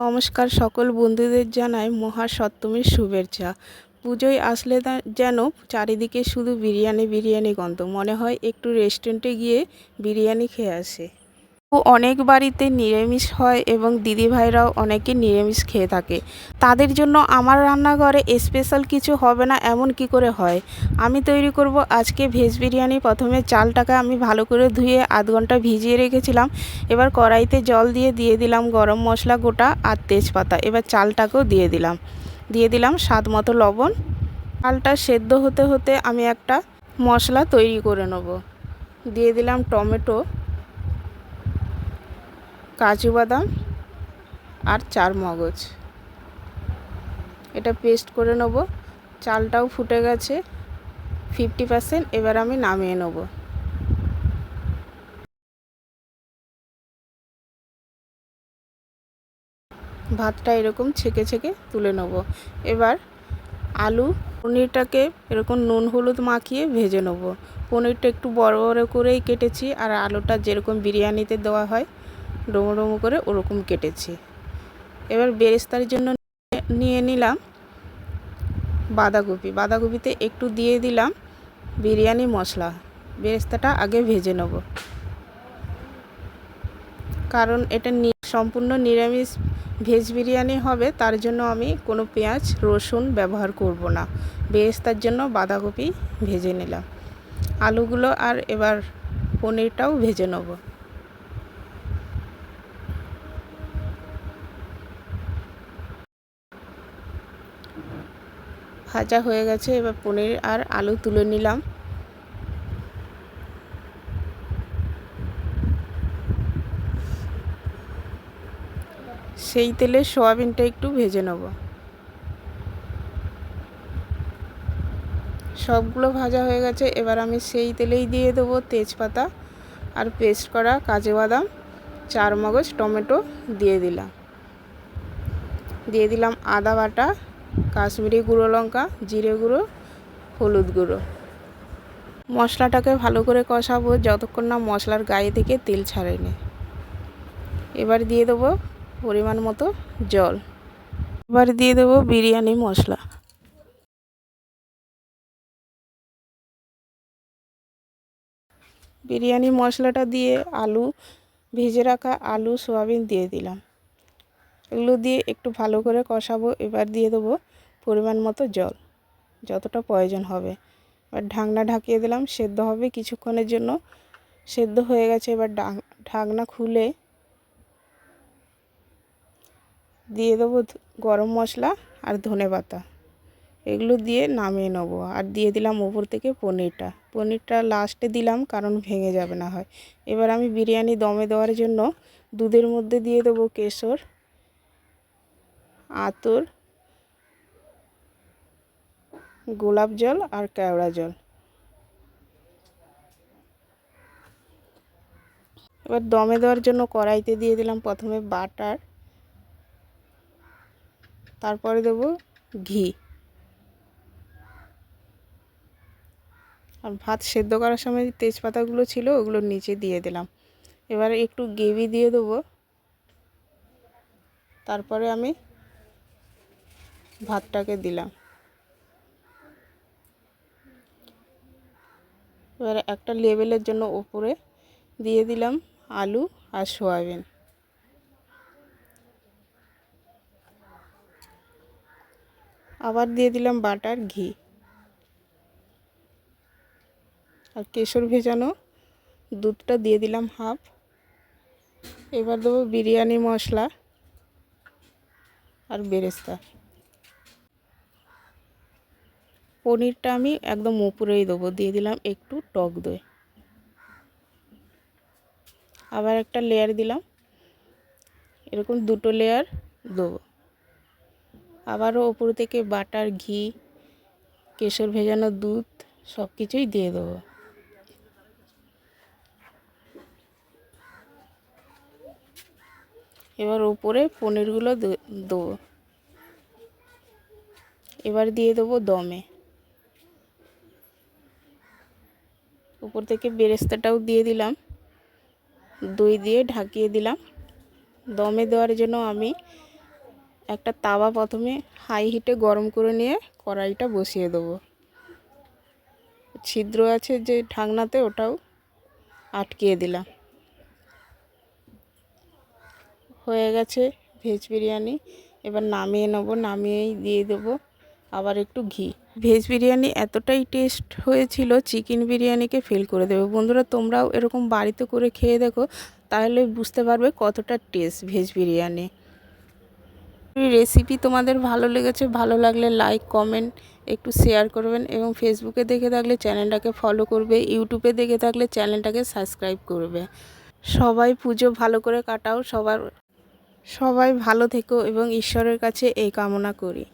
নমস্কার, সকল বন্ধুদের জানাই মহাসপ্তমীর শুভেচ্ছা। পুজোয় আসলে যেন চারিদিকে শুধু বিরিয়ানি বিরিয়ানি গন্ধ, মনে হয় একটু রেস্টুরেন্টে গিয়ে বিরিয়ানি খেয়ে আসে। অনেক বাড়িতে নিরামিষ হয় এবং দিদিভাইরাও অনেকে নিরামিষ খেয়ে থাকে। তাদের জন্য আমার রান্নাঘরে স্পেশাল কিছু হবে না এমন কি করে হয়। আমি তৈরি করব আজকে ভেজ বিরিয়ানি। প্রথমে চালটাকে আমি ভালো করে ধুয়ে আধ ঘন্টা ভিজিয়ে রেখেছিলাম। এবার কড়াইতে জল দিয়ে দিলাম গরম মশলা গোটা আর তেজপাতা। এবার চালটাকেও দিয়ে দিলাম স্বাদ মতো লবণ। চালটা সেদ্ধ হতে হতে আমি একটা মশলা তৈরি করে নেব। দিয়ে দিলাম টমেটো, কাজু বাদাম আর চারমগজ। এটা পেস্ট করে নেব। চালটাও ফুটে গেছে 50%। এবার আমি নামিয়ে নেব। ভাতটা এরকম ছেঁকে ছেঁকে তুলে নেব। এবার আলু পনিরটাকে এরকম নুন হলুদ মাখিয়ে ভেজে নেব। পনিরটা একটু বড় বড় করেই কেটেছি, আর আলুটা যেরকম বিরিয়ানিতে দেওয়া হয় ডুমো ডুমো করে ওরকম কেটেছি। এবার বেরেস্তার জন্য নিয়ে নিলাম বাঁধাকপিতে একটু দিয়ে দিলাম বিরিয়ানি মশলা। বেরেস্তাটা আগে ভেজে নেব, কারণ এটা সম্পূর্ণ নিরামিষ ভেজ বিরিয়ানি হবে, তার জন্য আমি কোনো পেঁয়াজ রসুন ব্যবহার করব না। বেরেস্তার জন্য বাঁধাকপি ভেজে নিলাম, আলুগুলো আর এবার পনিরটাও ভেজে নেব। ভাজা হয়ে গেছে, এবার পনির আর আলু তুলে নিলাম। সেই তেলে সয়াবিনটা একটু ভেজে নেব। সবগুলো ভাজা হয়ে গেছে, এবার আমি সেই তেলেই দিয়ে দেবো তেজপাতা আর পেস্ট করা কাজু বাদাম, চারমগজ, টমেটো দিয়ে দিলাম আদা বাটা, কাশ্মীরি গুঁড়ো লঙ্কা, জিরে গুঁড়ো, হলুদ গুঁড়ো। মশলাটাকে ভালো করে কষাবো যতক্ষণ না মশলার গায়ে থেকে তেল ছাড়েনি। এবার দিয়ে দেবো পরিমাণ মতো জল। এবার দিয়ে দেবো বিরিয়ানি মশলা। বিরিয়ানি মশলাটা দিয়ে ভেজে রাখা আলু সয়াবিন দিয়ে দিলাম। এগুলো দিয়ে একটু ভালো করে কষাবো। এবার দিয়ে দেবো পরিমাণ মতো জল, যতটা প্রয়োজন হবে। এবার ঢাকনা ঢাকিয়ে দিলাম, সেদ্ধ হবে কিছুক্ষণের জন্য। সেদ্ধ হয়ে গেছে, এবার ঢাকনা খুলে দিয়ে দেবো গরম মশলা আর ধনেপাতা। এগুলো দিয়ে নামিয়ে নেবো। আর দিয়ে দিলাম ওপর থেকে পনিরটা লাস্টে দিলাম, কারণ ভেঙে যাবে না হয়। এবার আমি বিরিয়ানি দমে দেওয়ার জন্য দুধের মধ্যে দিয়ে দেবো কেশর, আতর, গোলাপ জল আর কেওড়া জল। এবার দমে দেওয়ার জন্য কড়াইতে দিয়ে দিলাম প্রথমে বাটার, তারপরে দেবো ঘি। আর ভাত সেদ্ধ করার সময় তেজপাতাগুলো ছিল ওগুলো নিচে দিয়ে দিলাম। এবারে একটু গ্রেভি দিয়ে দেবো, তারপরে আমি ভাতটাকে দিলাম। এবারে একটা লেবেলের জন্য ওপরে দিয়ে দিলাম আলু আর সয়াবিন। আবার দিয়ে দিলাম বাটার, ঘি আর কেশর ভেজানো দুধটা দিয়ে দিলাম হাফ। এবার দেবো বিরিয়ানি মশলা আর বেরেস্তা। পনিরটা আমি একদম উপরেই দেবো, দিয়ে দিলাম একটু টক দই। আবার একটা লেয়ার দিলাম, এরকম দুটো লেয়ার দেবো। আবারও ওপর থেকে বাটার, ঘি, কেশর ভেজানো দুধ সব কিছুই দিয়ে দেবো। এবার ওপরে পনিরগুলো দেবো। এবার দিয়ে দেবো দমে। উপর থেকে বেরেস্তাটাও দিয়ে দিলাম, দই দিয়ে ঢাকিয়ে দিলাম। দমে দেওয়ার জন্য আমি একটা তাওয়া প্রথমে হাই হিটে গরম করে নিয়ে কড়াইটা বসিয়ে দেবো। ছিদ্র আছে যে ঢাকনাতে, ওটাও আটকিয়ে দিলাম। হয়ে গেছে ভেজ বিরিয়ানি। এবার নামিয়ে নেব। নামিয়েই দিয়ে দেবো আবার একটু ঘি। ভেজ বিরিয়ানি এতটাই টেস্ট হয়েছিল, চিকেন বিরিয়ানিকে ফেল করে দেবে। বন্ধুরা, তোমরাও এরকম বাড়িতে করে খেয়ে দেখো, তাহলে বুঝতে পারবে কতটা টেস্ট ভেজ বিরিয়ানি। রেসিপি তোমাদের ভালো লেগেছে, ভালো লাগলে লাইক কমেন্ট একটু শেয়ার করবেন, এবং ফেসবুকে দেখে থাকলে চ্যানেলটাকে ফলো করবে, ইউটিউবে দেখে থাকলে চ্যানেলটাকে সাবস্ক্রাইব করবে। সবাই পুজো ভালো করে কাটাও। সবাই ভালো থেকো এবং ঈশ্বরের কাছে এই কামনা করি।